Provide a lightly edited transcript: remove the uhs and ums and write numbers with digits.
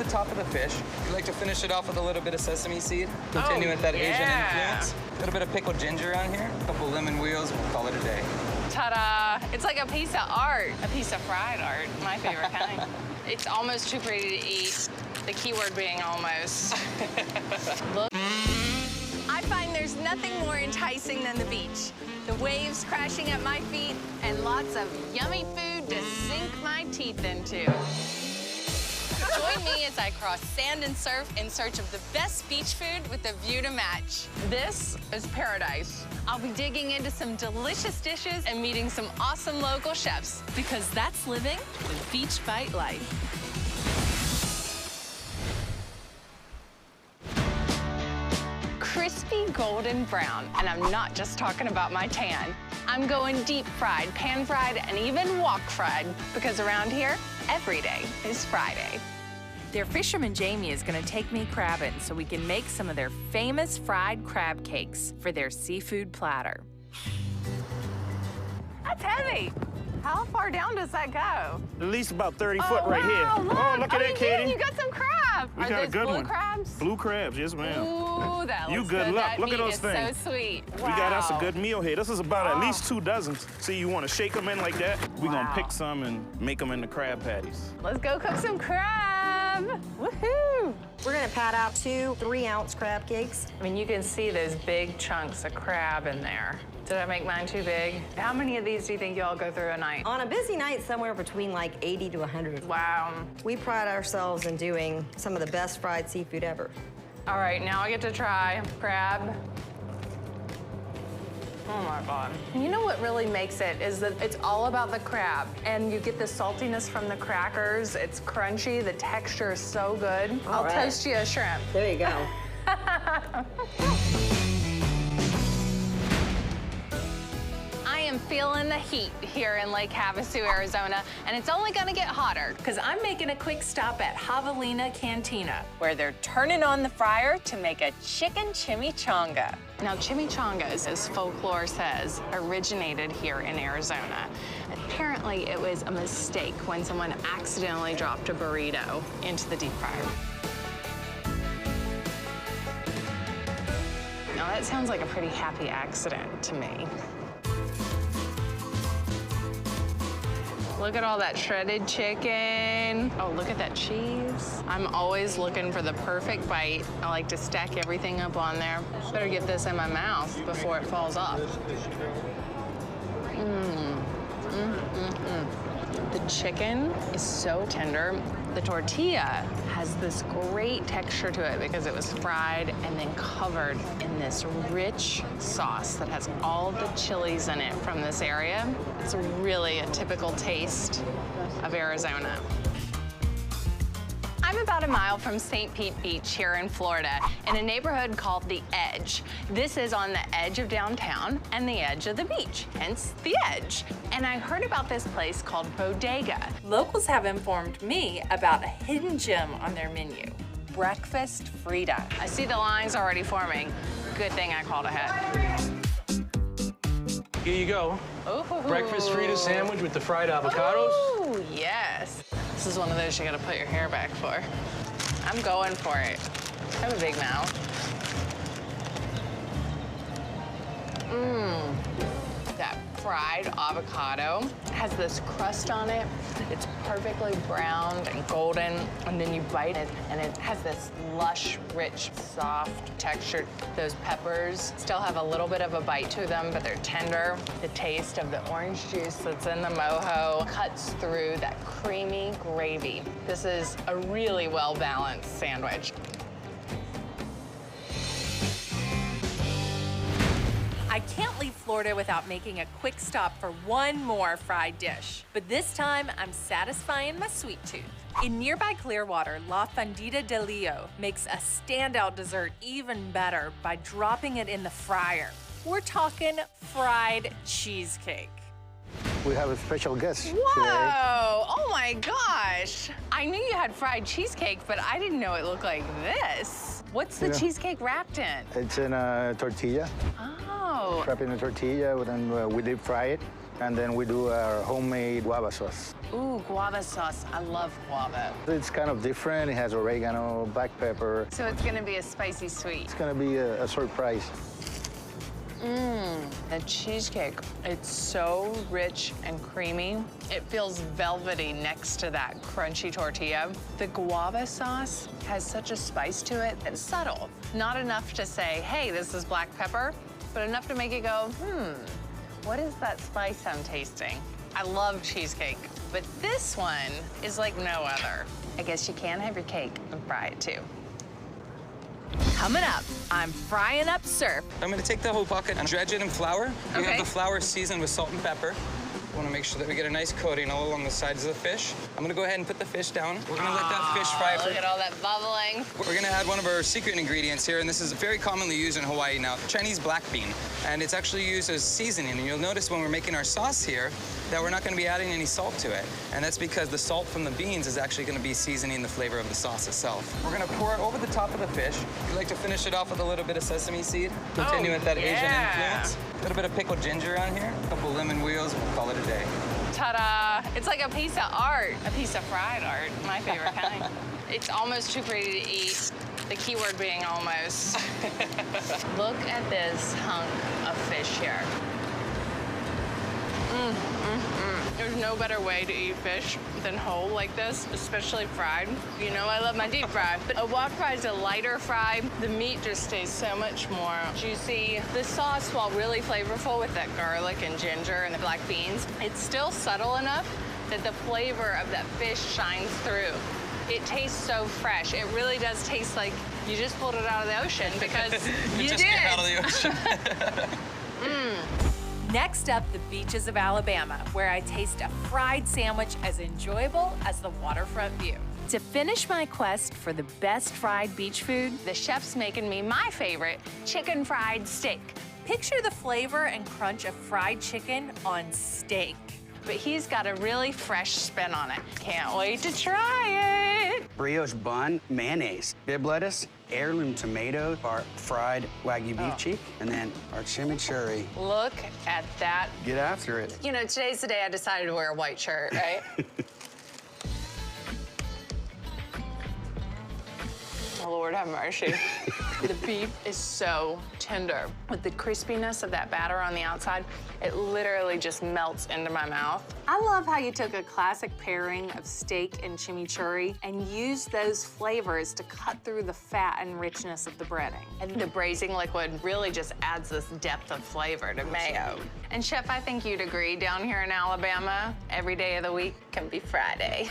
the top of the fish. We like to finish it off with a little bit of sesame seed. Continue with that Asian influence. A little bit of pickled ginger on here. A couple lemon wheels, we'll call it a day. Ta-da! It's like a piece of art. A piece of fried art, my favorite kind. It's almost too pretty to eat. The key word being almost. Look. I find there's nothing more enticing than the beach. The waves crashing at my feet and lots of yummy food to sink my teeth into. Join me as I cross sand and surf in search of the best beach food with a view to match. This is paradise. I'll be digging into some delicious dishes and meeting some awesome local chefs, because that's living the beach bite life. Crispy golden brown, and I'm not just talking about my tan. I'm going deep fried, pan fried, and even wok fried, because around here, every day is Friday. Their fisherman Jamie is gonna take me crabbing so we can make some of their famous fried crab cakes for their seafood platter. That's heavy. How far down does that go? At least about 30 foot right here. Look. Oh, look at that, Katie. You got some crab. We Are got a those good blue one. crabs? Blue crabs, yes, ma'am. Ooh, that looks You good luck. That Look at meat those is things. so sweet. We got us a Wow. good meal here. This is about at least 2 dozen. See, you want to shake them in like that? We're Wow. gonna pick some and make them into crab patties. Let's go cook some crab. Woohoo! We're gonna pat out 2 3-ounce crab cakes. I mean, you can see those big chunks of crab in there. Did I make mine too big? How many of these do you think y'all go through a night? On a busy night, somewhere between like 80 to 100. Wow. We pride ourselves in doing some of the best fried seafood ever. All right, now I get to try crab. Oh my God. You know what really makes it is that it's all about the crab. And you get the saltiness from the crackers. It's crunchy, the texture is so good. I'll right. toast you a shrimp. There you go. I am feeling the heat here in Lake Havasu, Arizona, and it's only gonna get hotter. Because I'm making a quick stop at Javelina Cantina, where they're turning on the fryer to make a chicken chimichanga. Now, chimichangas, as folklore says, originated here in Arizona. Apparently, it was a mistake when someone accidentally dropped a burrito into the deep fryer. Now, that sounds like a pretty happy accident to me. Look at all that shredded chicken. Oh, look at that cheese. I'm always looking for the perfect bite. I like to stack everything up on there. Better get this in my mouth before it falls off. The chicken is so tender. The tortilla has this great texture to it because it was fried and then covered in this rich sauce that has all the chilies in it from this area. It's really a typical taste of Arizona. I'm about a mile from St. Pete Beach here in Florida in a neighborhood called The Edge. This is on the edge of downtown and the edge of the beach, hence The Edge. And I heard about this place called Bodega. Locals have informed me about a hidden gem on their menu, breakfast Frita. I see the lines already forming. Good thing I called ahead. Here you go. Ooh. Breakfast Frita sandwich with the fried avocados. Ooh, yes. This is one of those you gotta put your hair back for. I'm going for it. I have a big mouth. That fried avocado has this crust on it. It's perfectly browned and golden, and then you bite it, and it has this lush, rich, soft texture. Those peppers still have a little bit of a bite to them, but they're tender. The taste of the orange juice that's in the mojo cuts through that creamy gravy. This is a really well-balanced sandwich. I can't leave Florida without making a quick stop for one more fried dish. But this time, I'm satisfying my sweet tooth. In nearby Clearwater, La Fondita de Leo makes a standout dessert even better by dropping it in the fryer. We're talking fried cheesecake. We have a special guest Whoa! today. Oh my gosh! I knew you had fried cheesecake, but I didn't know it looked like this. What's the Yeah. cheesecake wrapped in? It's in a tortilla, Oh. wrapped in a tortilla, then we deep fry it, And then we do our homemade guava sauce. Ooh, guava sauce. I love guava. It's kind of different. It has oregano, black pepper. So it's gonna be a spicy sweet. It's gonna be a surprise. The cheesecake, it's so rich and creamy. It feels velvety next to that crunchy tortilla. The guava sauce has such a spice to it. It's subtle. Not enough to say, hey, this is black pepper, but enough to make it go, what is that spice I'm tasting? I love cheesecake, but this one is like no other. I guess you can have your cake and fry it too. Coming up, I'm frying up surf. I'm gonna take the whole bucket and dredge it in flour. We Okay. have the flour seasoned with salt and pepper. We wanna make sure that we get a nice coating all along the sides of the fish. I'm gonna go ahead and put the fish down. We're gonna let that fish fry for... Look at all that bubbling. We're gonna add one of our secret ingredients here, and this is very commonly used in Hawaii now, Chinese black bean. And it's actually used as seasoning. And you'll notice when we're making our sauce here that we're not gonna be adding any salt to it. And that's because the salt from the beans is actually gonna be seasoning the flavor of the sauce itself. We're gonna pour it over the top of the fish. We like to finish it off with a little bit of sesame seed, continue with that Asian influence. A little bit of pickled ginger on here, a couple lemon wheels, we'll call it a day. Ta-da! It's like a piece of art, a piece of fried art, my favorite kind. It's almost too pretty to eat, the key word being almost. Look at this hunk of fish here. There's no better way to eat fish than whole like this, especially fried. You know I love my deep fry, but a wok fry is a lighter fry. The meat just stays so much more juicy. The sauce, while really flavorful with that garlic and ginger and the black beans, it's still subtle enough that the flavor of that fish shines through. It tastes so fresh. It really does taste like you just pulled it out of the ocean because you just did. came out of the ocean. Next up, the beaches of Alabama, where I taste a fried sandwich as enjoyable as the waterfront view. To finish my quest for the best fried beach food, The chef's making me my favorite, chicken fried steak. picture the flavor and crunch of fried chicken on steak. But he's got a really fresh spin on it. Can't wait to try it. Brioche bun, mayonnaise, bib lettuce, heirloom tomato, our fried Wagyu beef cheek, and then our chimichurri. Look at that. Get after it. You know, today's the day I decided to wear a white shirt, right? Oh, Lord have mercy. The beef is so tender. With the crispiness of that batter on the outside, it literally just melts into my mouth. I love how you took a classic pairing of steak and chimichurri and used those flavors to cut through the fat and richness of the breading. And the braising liquid really just adds this depth of flavor to mayo. And Chef, I think you'd agree, down here in Alabama, every day of the week can be Friday.